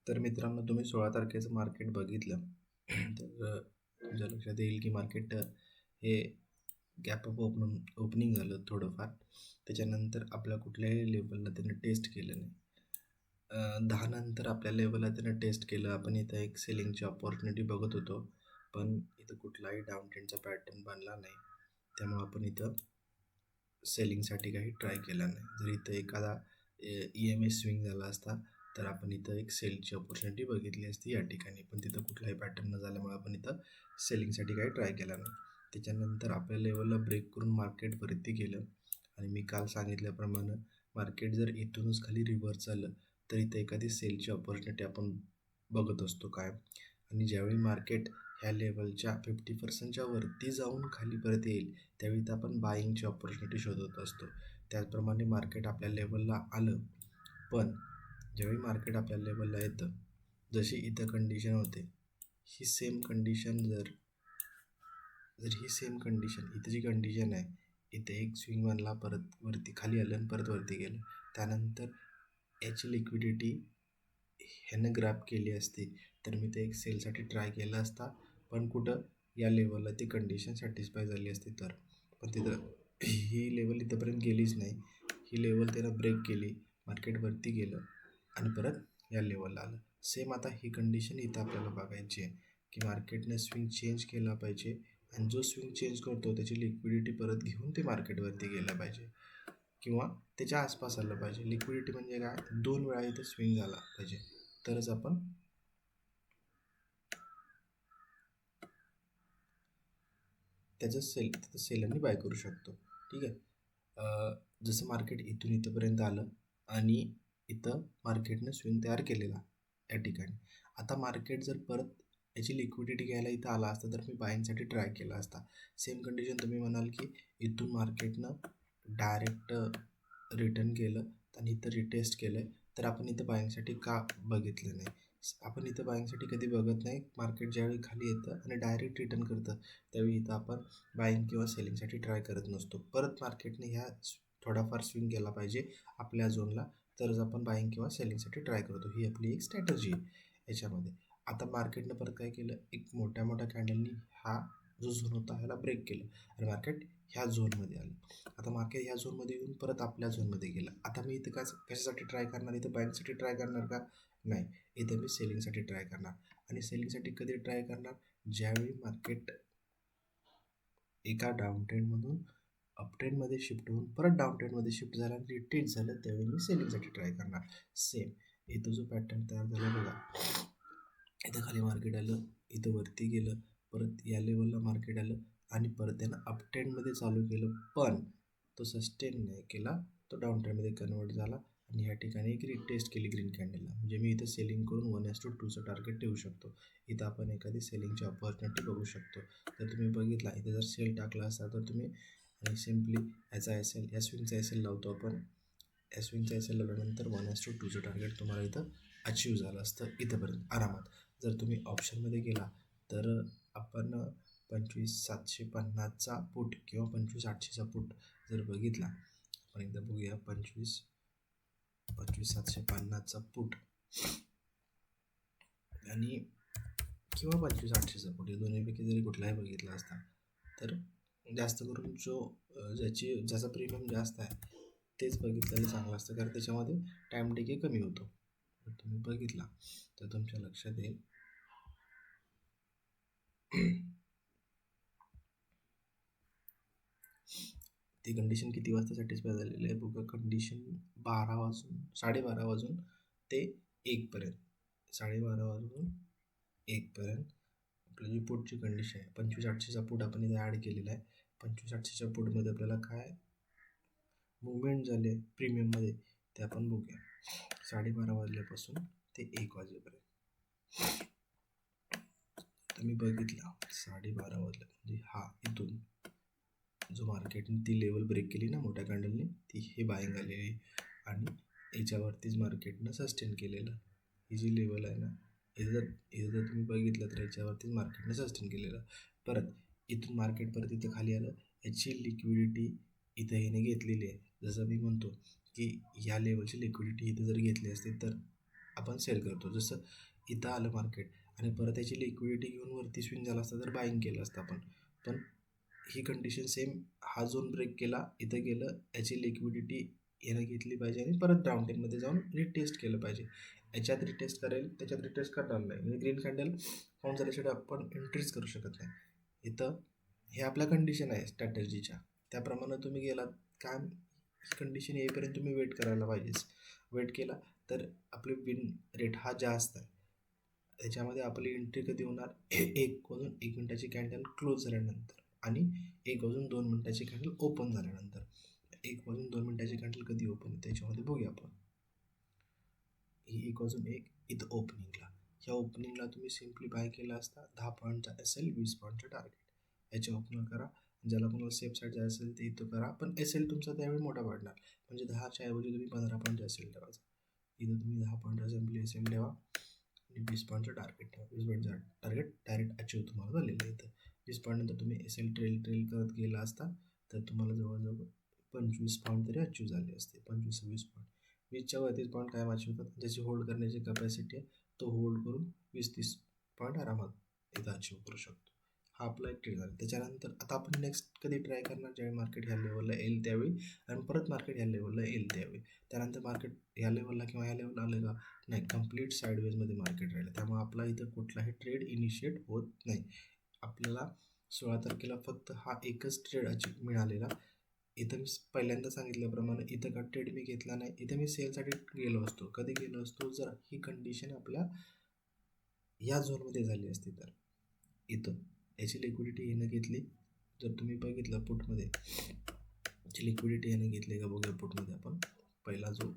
तर मित्रांनो, तुम्ही 16 तारखेचं मार्केट बघितलं तर तुमच्या लक्षात येईल की मार्केट हे गॅप अप ओपनिंग झालं थोडंफार. त्याच्यानंतर आपल्या कुठल्याही लेवलला त्यानं टेस्ट केलं नाही. 10 नंतर आपल्या लेवलला त्यानं टेस्ट केलं. आपण इथं एक सेलिंगची अपॉर्च्युनिटी बघत होतो, पण इथं कुठलाही डाऊन ट्रेंडचा पॅटर्न बनला नाही. त्यामुळं आपण इथं सेलिंगसाठी काही ट्राय केला नाही. जर इथं एखादा EMA स्विंग झाला असता तर आपण इथं एक सेलची अपॉर्च्युनिटी बघितली असती या ठिकाणी, पण तिथं कुठलाही पॅटर्न न झाल्यामुळे आपण इथं सेलिंगसाठी काही ट्राय केला नाही. त्याच्यानंतर आपल्या लेवलला ब्रेक करून मार्केट वरती गेलं आणि मी काल सांगितल्याप्रमाणे मार्केट जर इथूनच खाली रिव्हर्स झालं तर इथं एखादी सेलची अपॉर्च्युनिटी आपण बघत असतो कायम. आणि ज्यावेळी मार्केट ह्या लेवलच्या 50% वरती जाऊन खाली परत येईल त्यावेळी तर आपण बाईंगची अपॉर्च्युनिटी शोधत असतो. त्याचप्रमाणे मार्केट आपल्या लेवलला आलं, पण ज्यावेळी मार्केट आपल्या लेवलला येतं, जशी इथं कंडिशन होते, ही सेम कंडिशन जर ही सेम कंडिशन इथं जी कंडिशन आहे, इथे एक स्विंग बनला, परत वरती खाली आलं आणि परत वरती गेलं, त्यानंतर याची लिक्विडिटी ह्यानं ग्रॅब केली असती तर मी ते एक सेलसाठी ट्राय केला असता. पण कुठं या लेवलला ती कंडिशन सॅटिस्फाय झाली असती तर. पण तिथं ही लेवल इथंपर्यंत गेलीच नाही. ही लेवल त्यानं ब्रेक केली, मार्केट वरती गेलं आणि परत या लेवलला आलं. सेम आता ही कंडिशन इथं आपल्याला बघायची आहे की मार्केटने स्विंग चेंज केला पाहिजे आणि जो स्विंग चेंज करतो त्याची लिक्विडिटी परत घेऊन ते मार्केटवरती गेलं पाहिजे किंवा त्याच्या आसपास आलं पाहिजे. लिक्विडिटी म्हणजे काय, 2 वेळा इथं स्विंग झाला पाहिजे तरच आपण त्याचं सेलरनी बाय करू शकतो. ठीक आहे. जसं मार्केट इथून इथंपर्यंत आलं आणि इथं मार्केटनं स्विंग तयार केलेला या ठिकाणी. आता मार्केट जर परत याची लिक्विडिटी घ्यायला इथं आला असता तर मी बाईंगसाठी ट्राय केला असता. सेम कंडिशन तुम्ही म्हणाल की इथून मार्केटनं डायरेक्ट रिटर्न केलं आणि इथं रिटेस्ट केलं तर आपण इथं बाईंगसाठी का बघितलं नाही. आपण इथं बाईंगसाठी कधी बघत नाही. मार्केट ज्यावेळी खाली येतं आणि डायरेक्ट रिटर्न करतं त्यावेळी इथं आपण बाईंग किंवा सेलिंगसाठी ट्राय करत नसतो. परत मार्केटने ह्या थोडाफार स्विंग केला पाहिजे आपल्या झोनला तरच आपण बाईंग किंवा सेलिंगसाठी ट्राय करतो. ही आपली एक स्ट्रॅटर्जी आहे याच्यामध्ये. आता मार्केटनं परत काय केलं, एक मोठ्या मोठ्या कॅन्डलनी हा जो झोन होता ह्याला ब्रेक केलं आणि मार्केट ह्या झोनमध्ये आलं. आता मार्केट ह्या झोनमध्ये येऊन परत आपल्या झोनमध्ये गेलं. आता मी इथं कशासाठी ट्राय करणार, इथं बाईंगसाठी ट्राय करणार का नाही, इथं मी सेलिंगसाठी ट्राय करणार. आणि सेलिंगसाठी कधी ट्राय करणार, ज्यावेळी मार्केट एका डाऊन ट्रेंडमधून अप ट्रेंडमध्ये शिफ्ट होऊन परत डाऊन ट्रेंडमध्ये शिफ्ट झाला आणि रिट्रीट झालं त्यावेळी मी सेलिंगसाठी ट्राय करणार. सेम इथं जो पॅटर्न तयार झाला बघा, इथं खाली मार्केट आलं, इथं वरती गेलं, परत या लेवलला मार्केट आलं आणि परत त्यानं अप ट्रेंडमध्ये चालू केलं, पण तो सस्टेन नाही केला, तो डाऊन ट्रेंडमध्ये कन्वर्ट झाला आणि ह्या ठिकाणी एक रिटेस्ट केली ग्रीन कॅन्डलला. म्हणजे मी इथं सेलिंग करून 1:2चं टार्गेट ठेवू शकतो. इथं आपण एखादी सेलिंगची अपॉर्च्युनिटी बघू शकतो. जर तुम्ही बघितला इथं जर सेल टाकला असता तर तुम्ही आणि सिम्पली याचा SL, या स्विंगचा SL लावतो आपण. या स्विंगचा SL लावल्यानंतर 1:2चं टार्गेट तुम्हाला इथं अचीव झालं असतं इथंपर्यंत आरामात. जर तुम्ही ऑप्शनमध्ये गेला तर आपण 25,750चा पुट किंवा 25,800चा पुट जर बघितला, आपण एकदा बघूया. 25,750चा पुट आणि किंवा 25,800चा पुट, या दोन्हीपैकी जरी कुठलाही बघितला असता तर जास्त करून ज्याचा प्रीमियम जास्त आहे तेच बघितलेलं चांगलं असतं, कारण त्याच्यामध्ये टाईम डिके कमी होतो. जर तुम्ही बघितला तर तुमच्या लक्षात येईल ती कंडिशन किती वाजता सॅटिस्फाय झालेली आहे बघा. कंडिशन 12 वाजून ते 1पर्यंत, 12:30 वाजून 1पर्यंत आपली जी पुटची कंडिशन आहे, 25,800चा पुट आपण इथे ॲड केलेला आहे. 25,800च्या पुटमध्ये आपल्याला काय मुवमेंट झाले प्रीमियममध्ये ते आपण बघूया. 12:30 वाजल्यापासून ते 1 वाजेपर्यंत तुम्ही बघितला, 12:30 वाजले म्हणजे हा इथून जो मार्केटने ती लेवल ब्रेक केली ना मोठ्या कॅन्डलने, ती हे बाईंग आलेली आणि याच्यावरतीच मार्केटनं सस्टेन केलेलं. ही जी लेवल आहे ना, इथं जर तुम्ही बघितलं तर याच्यावरतीच मार्केटनं सस्टेन केलेलं. परत इथून मार्केट परत इथं खाली आलं, याची लिक्विडिटी इथं ह्याने घेतलेली आहे. जसं मी म्हणतो की ह्या लेवलची लिक्विडिटी इथं जर घेतली असते तर आपण सेल करतो. जसं इथं आलं मार्केट आणि परत याची लिक्विडिटी घेऊन वरती स्विंग झाला असता तर बाईंग केलं असतं आपण. पण ही कंडिशन सेम, हा झोन ब्रेक केला, इथं गेलं, याची लिक्विडिटी यानं घेतली पाहिजे आणि परत डाऊन टेनमध्ये जाऊन रिटेस्ट केलं पाहिजे. याच्यात रिटेस्ट करेल, त्याच्यात रिटेस्ट करणार नाही. म्हणजे ग्रीन कॅन्डल फाउंड झाल्याशिवाय आपण एंट्रीज करू शकत नाही. इथं हे आपल्या कंडिशन आहे स्ट्रॅटेजीच्या, त्याप्रमाणे तुम्ही गेलात. काय कंडिशन येईपर्यंत तुम्ही वेट करायला पाहिजेच. वेट केला तर आपली विन रेट हा जास्त आहे. त्याच्यामध्ये आपली एंट्री कधी होणार? 1 वाजून 1 मिनिटाची कॅन्डल क्लोज झाल्यानंतर आणि 1 वाजून 2 मिनिटाची कॅन्डल ओपन झाल्यानंतर. 1 वाजून 2 मिनिटाची कॅन्डल कधी ओपन होते त्याच्यामध्ये बघूया आपण. ही 1 वाजून 1 इथं ओपनिंगला, ह्या ओपनिंगला तुम्ही सिम्पली बाय केला असता 10 पॉईंटचा SL, 20 पॉईंटचा टार्गेट. याच्या ओपनर करा. ज्याला कोणाला सेफ साईड जायचं असेल ते इथं करा. पण SL तुमचा त्यावेळी मोठा पडणार, म्हणजे 10च्या ऐवजी तुम्ही 15 पॉईंटचा SL ठेवायचा. इथं तुम्ही 10 पॉईंटचा सिम्पली SL ठेवा आणि 20 पॉईंटचं टार्गेट ठेवा. 20 पॉईंटचं टार्गेट डायरेक्ट अचीव तुम्हाला झालेलं आहे. इथं 20 पॉईंटनंतर तुम्ही SL ट्रेल करत गेला असता तर तुम्हाला जवळजवळ 25 पॉईंट तरी अचीव झाले असते. 25-26 पॉईंट. 20च्या वरतीच पॉईंट काय अचीव होतात, ज्याची होल्ड करण्याची कॅपॅसिटी आहे तो होल्ड करून 20-30 पॉईंट आरामात इथं अचीव करू शकतो. हा आपला एक ट्रेड झाला. त्याच्यानंतर आता आपण नेक्स्ट कधी ट्राय करणार? ज्यावेळी मार्केट ह्या लेवलला येईल त्यावेळी, आणि परत मार्केट ह्या लेवलला येईल त्यावेळी. त्यानंतर मार्केट ह्या लेवलला किंवा ह्या लेवलला आलं का? नाही, कम्प्लीट साईडवेजमध्ये मार्केट राहिलं. त्यामुळे आपला इथं कुठलाही ट्रेड इनिशिएट होत नाही. आपल्याला 16 तारखेला फक्त हा एकच ट्रेड अचीव मिळालेला. इथं मी पहिल्यांदा सांगितल्याप्रमाणे इथं का ट्रेड मी घेतला नाही. इथं मी सेलसाठी गेलो असतो. कधी गेलो असतो? जर ही कंडिशन आपल्या या झोनमध्ये झाली असती तर. इथं याची लिक्विडिटी यानं घेतली. जर तुम्ही बघितलं पुटमध्ये याची लिक्विडिटी यानं घेतली का बघूया पुटमध्ये आपण. पहिला जो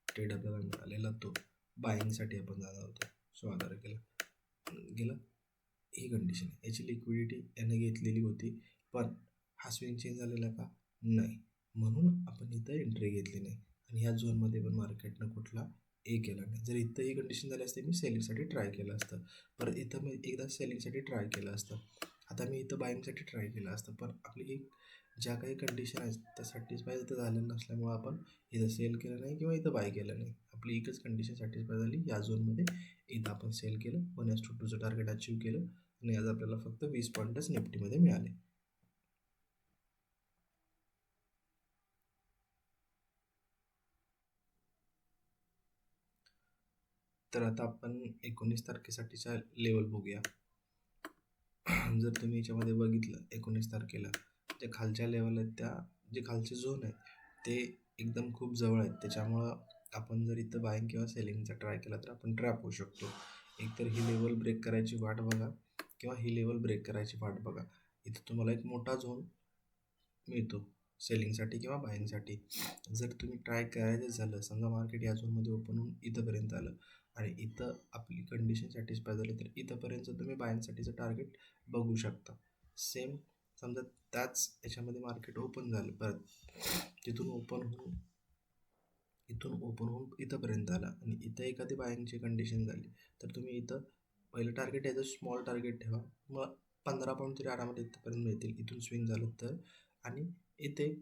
ट्रेड आपल्याला मिळालेला तो बाईंगसाठी आपण जाणार होतो 16 तारखेला गेला. ही कंडिशन आहे. याची लिक्विडिटी यानं घेतलेली होती, पण हा स्विंग चेंज झालेला का? नाही. म्हणून आपण इथं एंट्री घेतली नाही आणि ह्या झोनमध्ये पण मार्केटनं कुठला केला नाही. जर इथं ही कंडिशन झाली असते मी सेलिंगसाठी ट्राय केलं असतं. परत इथं मी एकदा सेलिंगसाठी ट्राय केलं असतं. आता मी इथं बाईंगसाठी ट्राय केलं असतं. पण आपली ही ज्या काही कंडिशन आहेत त्या सॅटिस्फाय इथं झालेलं नसल्यामुळं आपण इथं सेल केलं नाही किंवा इथं बाय केलं नाही. आपली एकच कंडिशन सॅटिस्फाय झाली या झोनमध्ये. इथं आपण सेल केलं, 1:2चं टार्गेट अचीव केलं आणि आज आपल्याला फक्त 20 पॉईंटच निफ्टीमध्ये मिळाले. तर आता आपण 19 तारखेसाठीचा लेवल बघूया. जर तुम्ही याच्यामध्ये बघितलं 19 तारखेला ज्या खालच्या लेवल आहेत, त्या जे खालचे झोन आहेत ते एकदम खूप जवळ आहेत. त्याच्यामुळं आपण जर इथं बाईंग किंवा सेलिंगचा ट्राय केला तर आपण ट्रॅप होऊ शकतो. एकतर ही लेवल ब्रेक करायची वाट बघा किंवा ही लेवल ब्रेक करायची वाट बघा. इथं तुम्हाला एक मोठा झोन मिळतो सेलिंगसाठी किंवा बाईंगसाठी. जर तुम्ही ट्राय करायचं झालं, समजा मार्केट या झोनमध्ये ओपन होऊन इथंपर्यंत आलं आणि इथं आपली कंडिशन सॅटिस्फाय झाली तर इथंपर्यंत तुम्ही बाईंगसाठीचं टार्गेट बघू शकता. सेम समजा त्याच याच्यामध्ये मार्केट ओपन झालं, परत तिथून ओपन होऊन इथंपर्यंत आला आणि इथं एखादी बाईंगची कंडिशन झाली तर तुम्ही इथं पहिलं टार्गेट याचं स्मॉल टार्गेट ठेवा. मग 15 पॉईंट तरी आरामात इथंपर्यंत मिळतील इथून स्विंग झालं तर. आणि इथे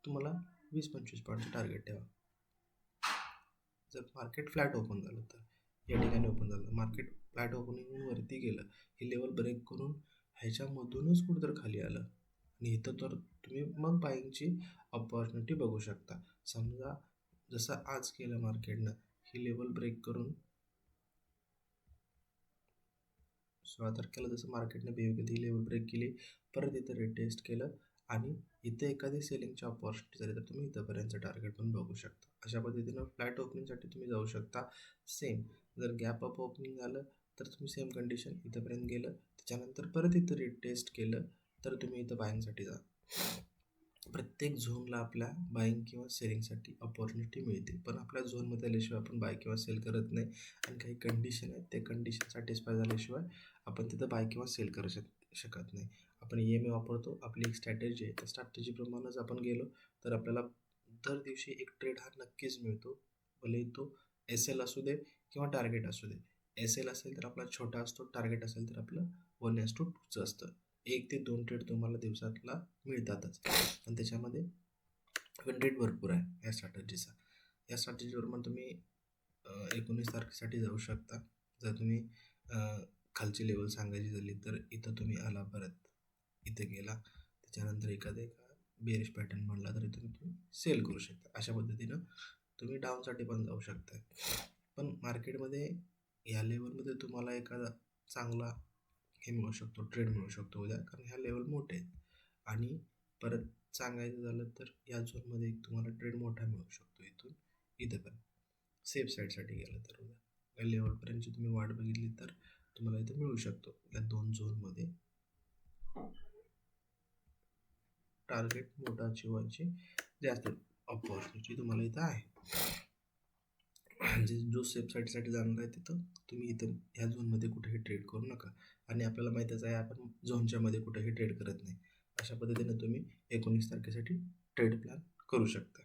तुम्हाला 20-25 पॉईंटचं टार्गेट ठेवा. जर मार्केट फ्लॅट ओपन झालं तर या ठिकाणी ओपन झालं, मार्केट फ्लॅट ओपनिंग वरती गेलं, ही लेवल ब्रेक करून ह्याच्यामधूनच कुठंतरी खाली आलं आणि इथं तर तुम्ही मग बाईंगची ऑपॉर्च्युनिटी बघू शकता. समजा जसं आज केलं मार्केटनं, ही लेवल ब्रेक करून 16 तारखेला जसं मार्केटनं बिहेव केली, ही लेवल ब्रेक केली, परत इथं रिटेस्ट केलं आणि इथे एखादी सेलिंगची ऑपॉर्च्युनिटी झाली तर तुम्ही इथंपर्यंतचं टार्गेट पण बघू शकता. अशा पद्धतीनं फ्लॅट ओपनिंगसाठी तुम्ही जाऊ शकता. सेम जर गॅप अप ओपनिंग झालं तर तुम्ही सेम कंडिशन इथंपर्यंत गेलं, त्याच्यानंतर परत इथं रिटेस्ट केलं तर तुम्ही इथं बाईंगसाठी जा. प्रत्येक झोनला आपल्या बाईंग किंवा सेलिंगसाठी ऑपॉर्च्युनिटी मिळते, पण आपल्या झोनमध्ये आल्याशिवाय आपण बाय किंवा सेल करत नाही. आणि काही कंडिशन आहेत, ते कंडिशन सॅटिस्फाय झाल्याशिवाय आपण तिथं बाय किंवा सेल करू शकत नाही. आपण EMA वापरतो, आपली एक स्ट्रॅटेजी आहे. त्या स्ट्रॅटेजीप्रमाणेच आपण गेलो तर आपल्याला दर दिवशी एक ट्रेड हा नक्कीच मिळतो. भले तो SL असू दे किंवा टार्गेट असू दे. SL असेल तर आपला छोटा असतो, टार्गेट असेल तर आपलं 1:2चं असतं. 1 ते 2 ट्रेड तुम्हाला दिवसातला मिळतातच आणि त्याच्यामध्ये वेट भरपूर आहे या स्ट्रॅटेजीचा. या स्ट्रॅटेजीवर मग तुम्ही 19 तारखेसाठी जाऊ शकता. जर तुम्ही खालची लेवल सांगायची झाली तर इथं तुम्ही आला, परत इथे गेला, त्याच्यानंतर एखादा बेरिश पॅटर्न बनला तर इथून तुम्ही सेल करू शकता. अशा पद्धतीनं तुम्ही डाऊनसाठी पण जाऊ शकता. पण मार्केटमध्ये या लेवलमध्ये तुम्हाला एखादा चांगला हे मिळू शकतो, ट्रेड मिळू शकतो उद्या, कारण ह्या लेवल मोठे आहेत. आणि परत सांगायचं झालं तर या झोनमध्ये एक तुम्हाला ट्रेड मोठा मिळू शकतो इथून इथं पण. सेफ साईडसाठी गेलं तर उद्या या लेवलपर्यंतची तुम्ही वाट बघितली तर तुम्हाला इथं मिळू शकतो. या 2 झोनमध्ये टार्गेट मोठा अचीव व्हायची जास्त ऑपॉर्च्युनिटी तुम्हाला इथं आहे. म्हणजे जो सेफ साईडसाठी जाणार आहे तिथं तुम्ही इथं ह्या झोनमध्ये कुठेही ट्रेड करू नका. आणि आपल्याला माहीतच आहे आपण झोनच्या मध्ये कुठेही ट्रेड करत नाही. अशा पद्धतीने तुम्ही 19 तारखेसाठी ट्रेड प्लॅन करू शकता.